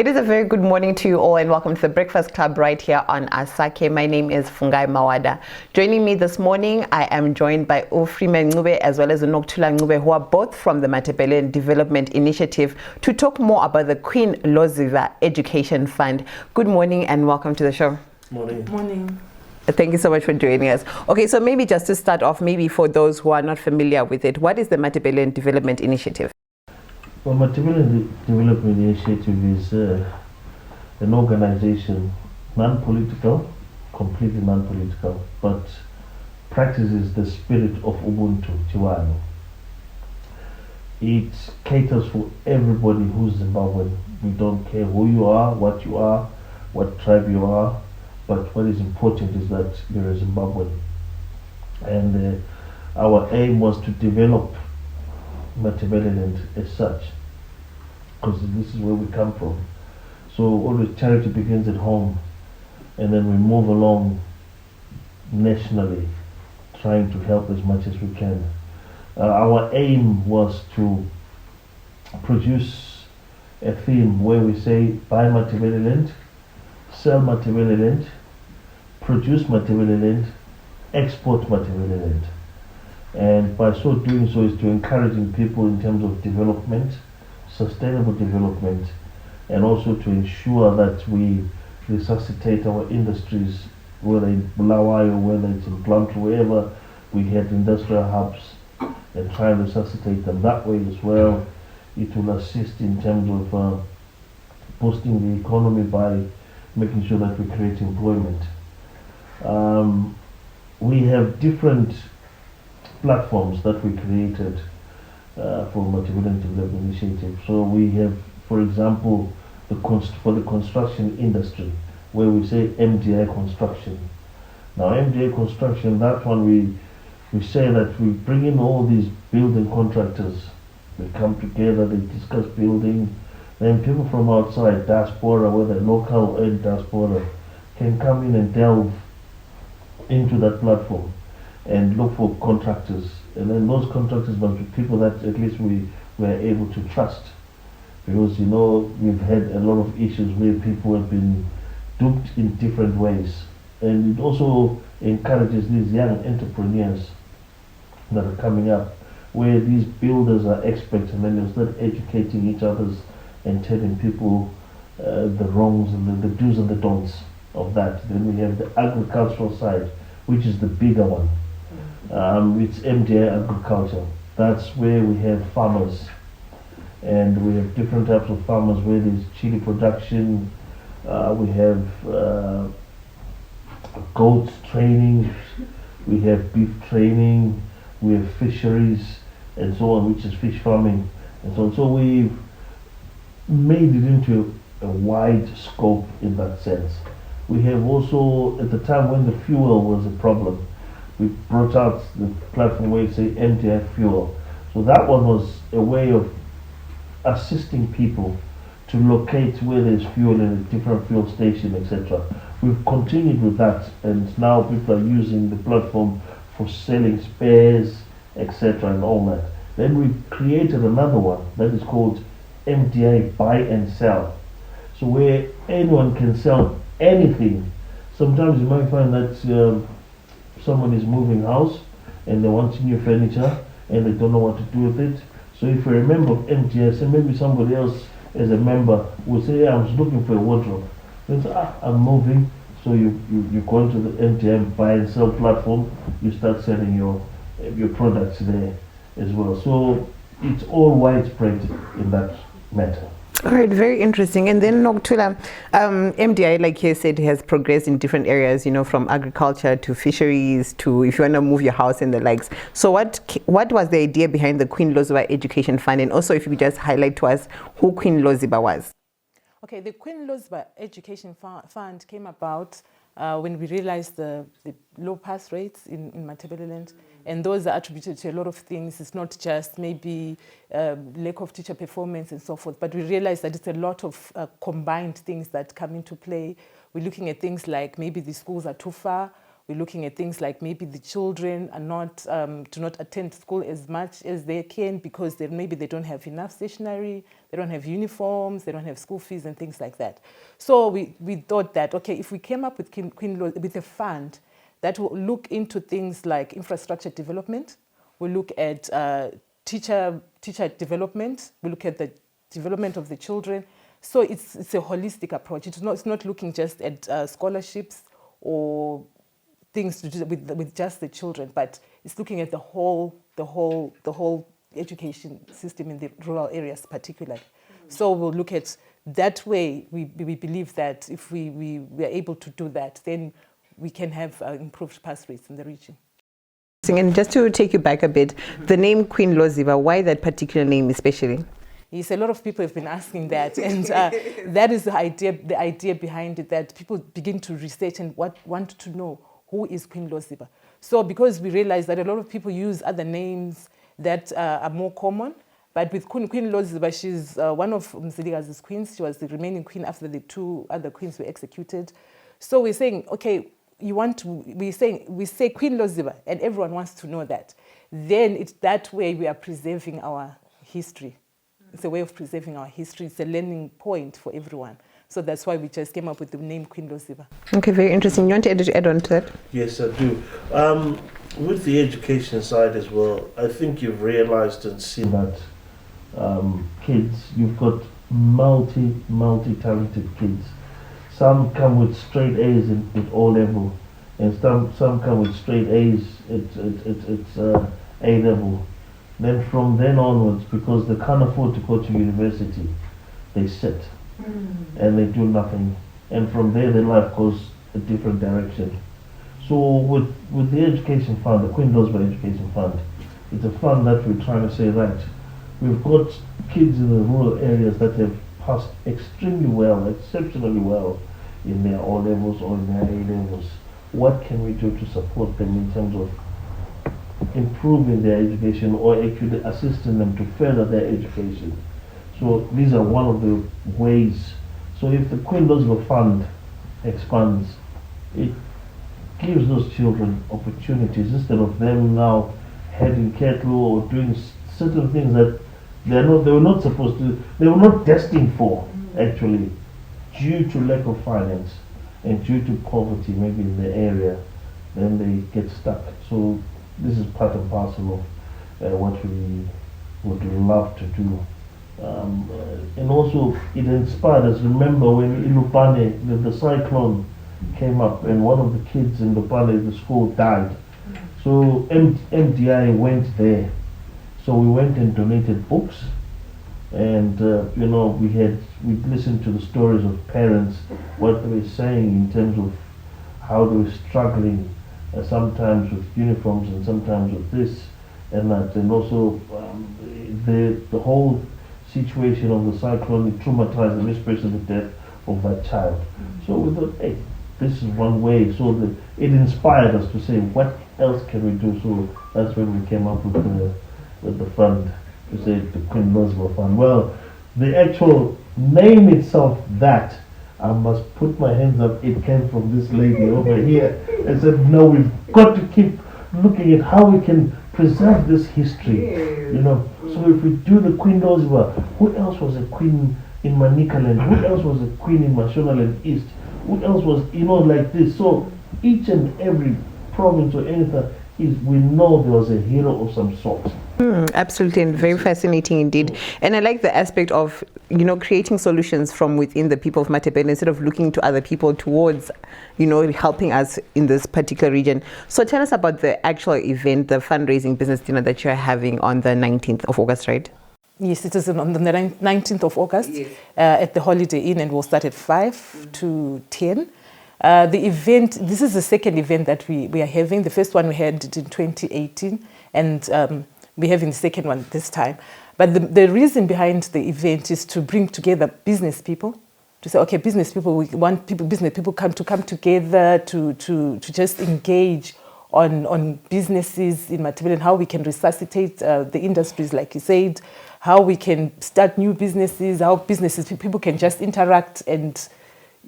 It is a very good morning to you all and welcome to the Breakfast Club right here on Asake. My name is Fungai Mawada. Joining me this morning, I am joined by Freeman Ncube as well as Nokuthula Ncube, who are both from the Matabeleland Development Initiative, to talk more about the Queen Loziba Education Fund. Good morning and welcome to the show. Morning. Morning. Thank you so much for joining us. Okay, so maybe just to start off, maybe for those who are not familiar with it, what is the Matabeleland Development Initiative? Well, Matabeleland Development Initiative is an organization, non-political, completely non-political, but practices the spirit of Ubuntu, Chiwano. It caters for everybody who's Zimbabwean. We don't care who you are, what tribe you are, but what is important is that you're a Zimbabwean. And our aim was to develop Matabeleland as such, because this is where we come from. So always charity begins at home, and then we move along nationally, trying to help as much as we can. Our aim was to produce a theme where we say buy Matabeleland, sell Matabeleland, produce Matabeleland, export Matabeleland. And by so doing so is to encouraging people in terms of development, sustainable development, and also to ensure that we resuscitate our industries, whether in Bulawayo, whether it's in Blantyre, wherever we had industrial hubs, and try and resuscitate them that way as well. It will assist in terms of boosting the economy by making sure that we create employment. We have different platforms that we created for Matabeleland Development Initiative. So we have, for example, for the construction industry, where we say MDI construction. Now MDI construction, that one we say that we bring in all these building contractors. They come together, they discuss building, then people from outside, diaspora, whether local or diaspora, can come in and delve into that platform and look for contractors, and then those contractors must be people that at least we were able to trust, because you know we've had a lot of issues where people have been duped in different ways, and it also encourages these young entrepreneurs that are coming up, where these builders are experts, and then they'll start educating each others and telling people the wrongs and the do's and the don'ts of that. Then we have the agricultural side, which is the bigger one. It's MDI agriculture. That's where we have farmers, and we have different types of farmers, where there's chili production, we have goats training, we have beef training, we have fisheries and so on, which is fish farming and so on. So we've made it into a wide scope in that sense. We have also, at the time when the fuel was a problem, we brought out the platform where it say MDI fuel. So that one was a way of assisting people to locate where there's fuel in a different fuel station, etc. We've continued with that, and now people are using the platform for selling spares, etc. and all that. Then we created another one that is called MDI buy and sell. So where anyone can sell anything. Sometimes you might find that someone is moving house and they want new furniture and they don't know what to do with it. So if you're a member of MTS, and maybe somebody else as a member will say, I was looking for a wardrobe. Then say, I'm moving. So you go into the MTM buy and sell platform, you start selling your products there as well. So it's all widespread in that matter. All right, very interesting. And then Nokuthula, MDI, like you said, has progressed in different areas, you know, from agriculture to fisheries to if you want to move your house and the likes. So what was the idea behind the Queen Loziba Education Fund? And also if you could just highlight to us who Queen Loziba was. Okay, the Queen Loziba Education Fund came about when we realized the low pass rates in Matabeleland, and those are attributed to a lot of things. It's not just maybe lack of teacher performance and so forth, but we realized that it's a lot of combined things that come into play. We're looking at things like maybe the schools are too far, We're looking at things like maybe the children are not do not attend school as much as they can because maybe they don't have enough stationery, they don't have uniforms, they don't have school fees and things like that. So we thought that, okay, if we came up with with a fund that will look into things like infrastructure development, we'll look at teacher development, we look at the development of the children. So it's a holistic approach. It's not looking just at scholarships or things to do with just the children, but it's looking at the whole education system in the rural areas particularly. So we'll look at that way. We believe that if we are able to do that, then we can have improved pass rates in the region. And just to take you back a bit, the name Queen Loziba, why that particular name especially? Yes, a lot of people have been asking that, and that is the idea behind it, that people begin to research and want to know who is Queen Loziba. So because we realize that a lot of people use other names that are more common, but with Queen Loziba, she's one of Mzilikazi's queens. She was the remaining queen after the 2 other queens were executed. So we're saying, okay, we say Queen Loziba, and everyone wants to know that. Then it's that way we are preserving our history. It's a way of preserving our history. It's a learning point for everyone. So that's why we just came up with the name Queen Loziba. Okay, very interesting. You want to add on to that? Yes, I do. With the education side as well, I think you've realized and seen that kids, you've got multi-talented kids. Some come with straight A's at O level, and some come with straight A's at A level. Then from then onwards, because they can't afford to go to university, they sit and they do nothing. And from there, their life goes a different direction. So with the education fund, the Queen Loziba Education Fund, it's a fund that we're trying to say that we've got kids in the rural areas that have passed extremely well, exceptionally well in their O levels or in their A levels. What can we do to support them in terms of improving their education or actually assisting them to further their education? So these are one of the ways. So if the Queen Loziba Fund expands, it gives those children opportunities instead of them now heading cattle or doing certain things that they were not supposed to, they were not destined for actually, due to lack of finance and due to poverty maybe in the area. Then they get stuck. So this is part and parcel of what we would love to do. And also it inspired us. Remember when Ilupane, the cyclone came up and one of the kids in Lupane, the school, died. So MDI went there. So we went and donated books, and we listened to the stories of parents, what they were saying in terms of how they were struggling, sometimes with uniforms and sometimes with this and that, and also the whole situation of the cyclone, it traumatized them, especially the death of that child. So we thought, hey, this is one way. So it inspired us to say, what else can we do? So that's when we came up with the fund, to say the Queen Loziba Fund. Well, the actual name itself, that I must put my hands up, it came from this lady over here. I said, no, we've got to keep looking at how we can preserve this history, So if we do the Queen Loziba, who else was a queen in Manikaland? Who else was a queen in Mashonaland East? Who else was, like this? So each and every province or anything, we know there was a hero of some sort. Absolutely, and very fascinating indeed. And I like the aspect of, creating solutions from within the people of Matabeleland instead of looking to other people towards, helping us in this particular region. So tell us about the actual event, the fundraising business dinner that you're having on the 19th of August, right? Yes, it is on the 19th of August at the Holiday Inn, and we'll start at 5 to 10. The event, this is the second event that we are having. The first one we had in 2018, and we're having the second one this time. But the reason behind the event is to bring together business people, to say, okay, business people, we want business people come together to just engage on businesses in Matabeleland, how we can resuscitate the industries, like you said, how we can start new businesses, how people can just interact and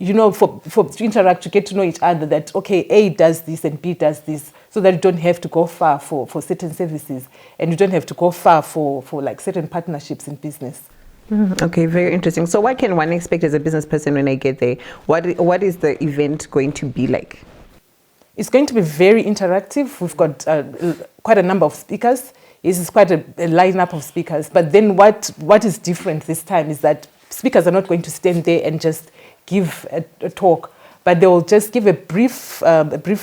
you know, to interact, to get to know each other, that, okay, A does this and B does this, so that you don't have to go far for certain services, and you don't have to go far for like certain partnerships in business. Okay, very interesting. So what can one expect as a business person when I get there? What is the event going to be like? It's going to be very interactive. We've got quite a number of speakers. This is quite a lineup of speakers. But then what is different this time is that speakers are not going to stand there and just give a talk, but they will just give a brief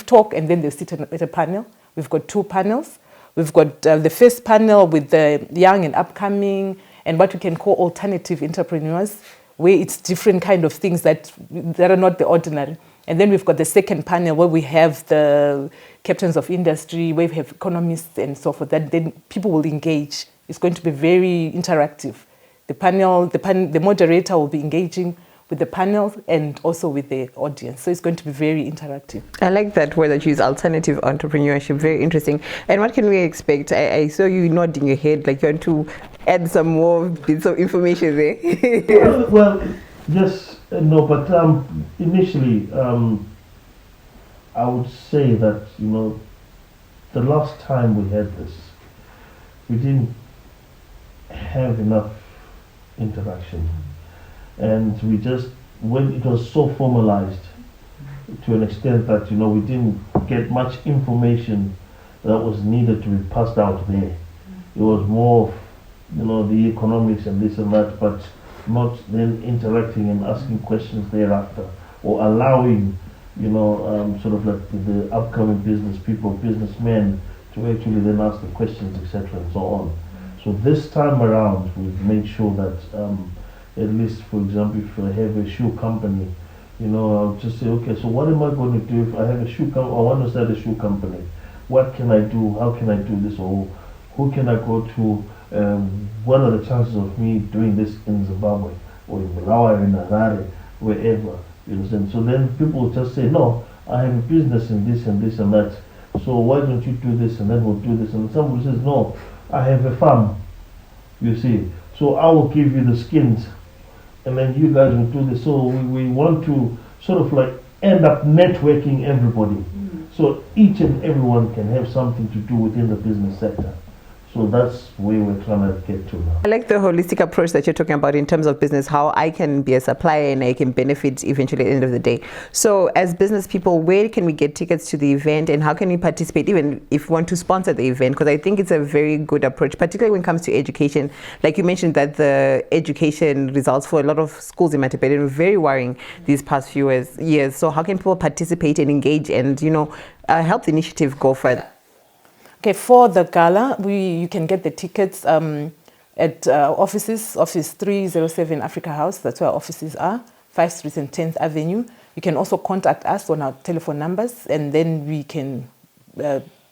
talk, and then they'll sit at a panel. We've got 2 panels. We've got the first panel with the young and upcoming and what we can call alternative entrepreneurs, where it's different kind of things that are not the ordinary. And then we've got the second panel where we have the captains of industry, where we have economists and so forth, that then people will engage. It's going to be very interactive. The moderator will be engaging with the panel and also with the audience. So it's going to be very interactive. I like that word that you use, alternative entrepreneurship, very interesting. And what can we expect? I saw you nodding your head like you want to add some more bits of information there. Well, yes, no, but initially, I would say that, you know, the last time we had this, we didn't have enough interaction. And we just, when it was so formalized to an extent that, you know, we didn't get much information that was needed to be passed out there. It was more of, you know, the economics and this and that, but not then interacting and asking questions thereafter, or allowing, you know, sort of like the upcoming business people, businessmen, to actually then ask the questions, etc. and so on. So this time around, we've made sure that at least, for example, if I have a shoe company, you know, I'll just say, okay, so what am I going to do if I have a shoe company, I want to start a shoe company? What can I do? How can I do this? Or who can I go to? What are the chances of me doing this in Zimbabwe or in Malawi, in Harare, wherever? You understand? So then people will just say, no, I have a business in this and this and that. So why don't you do this and then we'll do this? And somebody says, no, I have a farm. You see, so I will give you the skins, and then you guys will do this. So we want to sort of like end up networking everybody. So each and everyone can have something to do within the business sector. So that's where we're trying to get to now. I like the holistic approach that you're talking about in terms of business, how I can be a supplier and I can benefit eventually at the end of the day. So as business people, where can we get tickets to the event and how can we participate, even if we want to sponsor the event? Because I think it's a very good approach, particularly when it comes to education. Like you mentioned that the education results for a lot of schools in Matabeleland were very worrying these past few years. So how can people participate and engage and, you know, help the initiative go further? Okay, for the gala, you can get the tickets at offices, Office 307 Africa House, that's where our offices are, 5th Street and 10th Avenue. You can also contact us on our telephone numbers, and then we can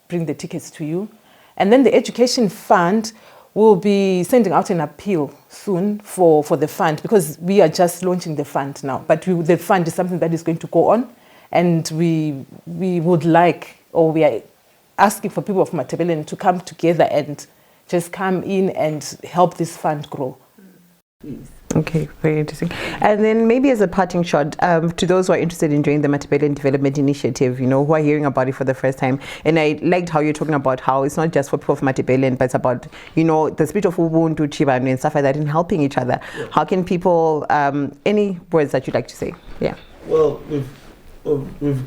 bring the tickets to you. And then the Education Fund will be sending out an appeal soon for the fund, because we are just launching the fund now. But the fund is something that is going to go on, and we would like, or we are asking for people of Matabeleland to come together and just come in and help this fund grow. Okay, very interesting. And then maybe as a parting shot, to those who are interested in joining the Matabeleland Development Initiative, you know, who are hearing about it for the first time, and I liked how you're talking about how it's not just for people of Matabeleland, but it's about, you know, the spirit of Ubuntu, Chibanu, and stuff like that, and helping each other. Yeah. How can people, any words that you'd like to say? Yeah. Well, we've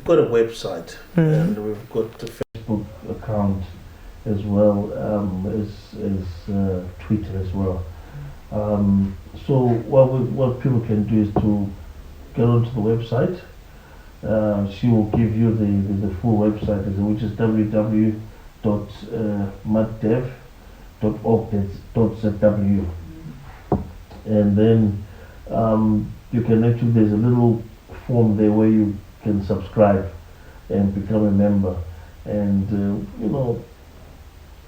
got a website, and we've got the Facebook account as well, as Twitter as well. So what people can do is to get onto the website. She will give you the full website, which is www.matdev.org.zw, and then you can actually, there's a little form there where you can subscribe and become a member, and you know,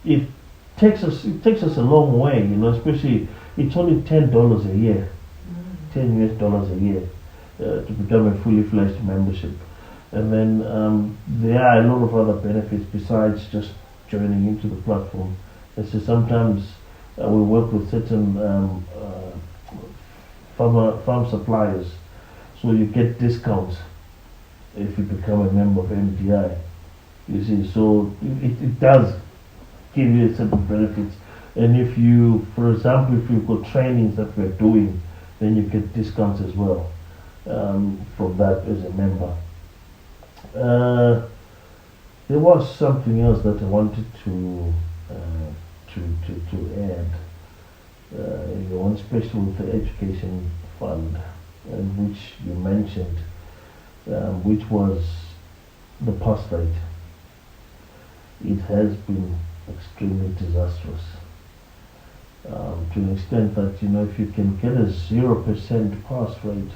it takes us a long way, you know, especially it's only $10 a year, $10 US a year to become a fully fledged membership, and then there are a lot of other benefits besides just joining into the platform. It's just sometimes we work with certain farm suppliers. So you get discounts if you become a member of MDI. You see, so it does give you certain benefits. And if you, for example, if you've got trainings that we're doing, then you get discounts as well from that as a member. There was something else that I wanted to add. One especially with the education fund, which you mentioned, which was the pass rate. It has been extremely disastrous to an extent that, if you can get a 0% pass rate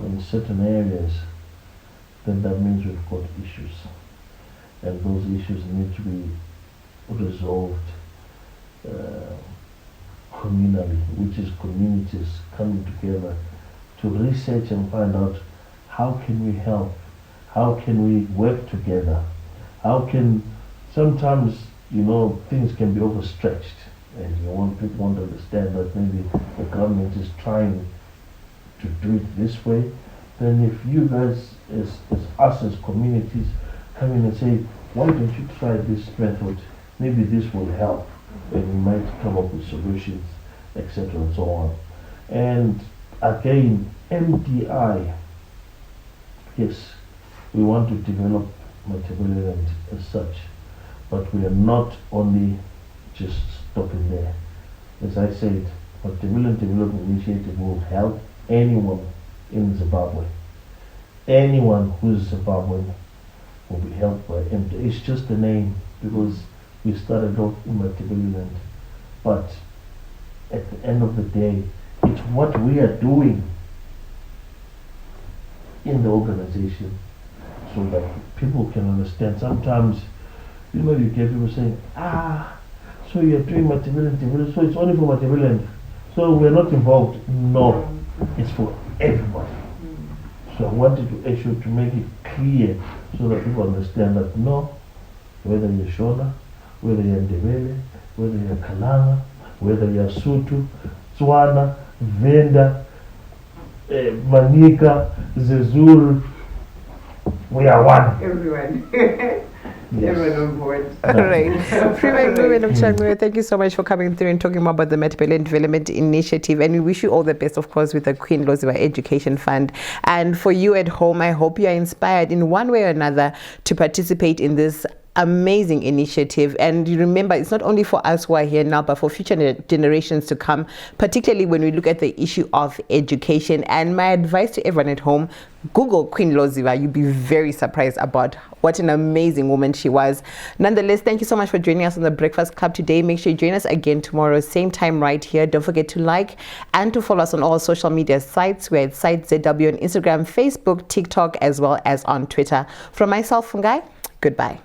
in certain areas, then that means we've got issues, and those issues need to be resolved communally, which is communities coming together to research and find out how can we help, how can we work together, how can, sometimes things can be overstretched, and people want to understand that maybe the government is trying to do it this way. Then if you guys, as us as communities, come in and say, why don't you try this method, maybe this will help, and we might come up with solutions, etc. and so on. And again, MDI, yes, we want to develop Matabeleland as such, but we are not only just stopping there. As I said, Matabeleland Development Initiative will help anyone in Zimbabwe. Anyone who's Zimbabwean will be helped by MDI. It's just a name because we started off in Matabeleland, but at the end of the day, it's what we are doing in the organization so that people can understand. Sometimes, you get people saying, so you're doing Matabeleland, so it's only for Matabeleland, so we're not involved. No, it's for everybody. So I wanted to actually to make it clear so that people understand that no, whether you're Shona, whether you're Ndebele, whether you're Kalanga, whether you're Sutu, Tswana, Venda, Manika, Zezuru, we are one. Everyone. Yes. Everyone on board. All right. Freeman, Ncube, thank you so much for coming through and talking more about the Matabeleland Development Initiative. And we wish you all the best, of course, with the Queen Loziba Education Fund. And for you at home, I hope you are inspired in one way or another to participate in this amazing initiative. And you remember, it's not only for us who are here now, but for future generations to come, particularly when we look at the issue of education. And my advice to everyone at home, Google Queen Loziba. You'll be very surprised about what an amazing woman she was. Nonetheless, thank you so much for joining us on the Breakfast Club today. Make sure you join us again tomorrow, same time right here. Don't forget to like and to follow us on all social media sites. We're at Site ZW on Instagram, Facebook, TikTok, as well as on Twitter. From myself, Fungai, goodbye.